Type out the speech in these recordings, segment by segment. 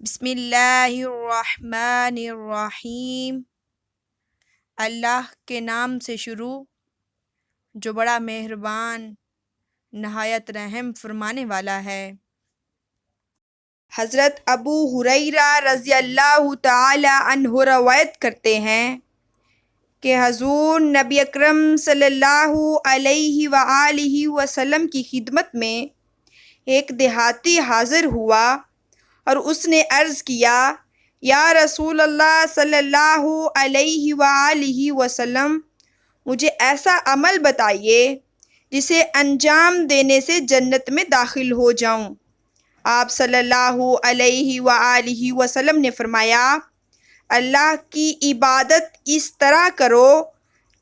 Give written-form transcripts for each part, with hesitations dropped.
بسم اللہ الرحمن الرحیم۔ اللہ کے نام سے شروع جو بڑا مہربان نہایت رحم فرمانے والا ہے۔ حضرت ابو ہریرہ رضی اللہ تعالی عنہ روایت کرتے ہیں کہ حضور نبی اکرم صلی اللہ علیہ وآلہ وسلم کی خدمت میں ایک دیہاتی حاضر ہوا اور اس نے عرض کیا، یا رسول اللہ صلی اللہ علیہ وآلہ وسلم، مجھے ایسا عمل بتائیے جسے انجام دینے سے جنت میں داخل ہو جاؤں۔ آپ صلی اللہ علیہ وآلہ وسلم نے فرمایا، اللہ کی عبادت اس طرح کرو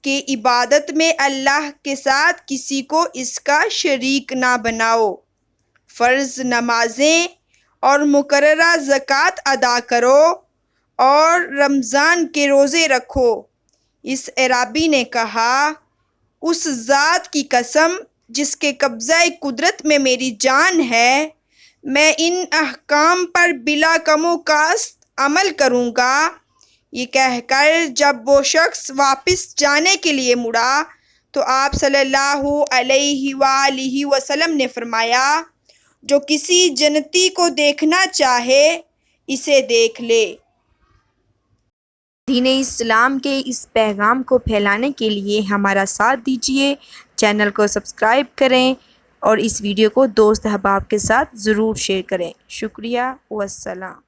کہ عبادت میں اللہ کے ساتھ کسی کو اس کا شریک نہ بناؤ۔ فرض نمازیں اور مقررہ زکوٰۃ ادا کرو اور رمضان کے روزے رکھو۔ اس اعرابی نے کہا، اس ذات کی قسم جس کے قبضہ قدرت میں میری جان ہے، میں ان احکام پر بلا کم و کاست عمل کروں گا۔ یہ کہہ کر جب وہ شخص واپس جانے کے لیے مڑا تو آپ صلی اللہ علیہ وآلہ وسلم نے فرمایا، جو کسی جنتی کو دیکھنا چاہے اسے دیکھ لے۔ دین اسلام کے اس پیغام کو پھیلانے کے لیے ہمارا ساتھ دیجیے، چینل کو سبسکرائب کریں اور اس ویڈیو کو دوست احباب کے ساتھ ضرور شیئر کریں۔ شکریہ والسلام۔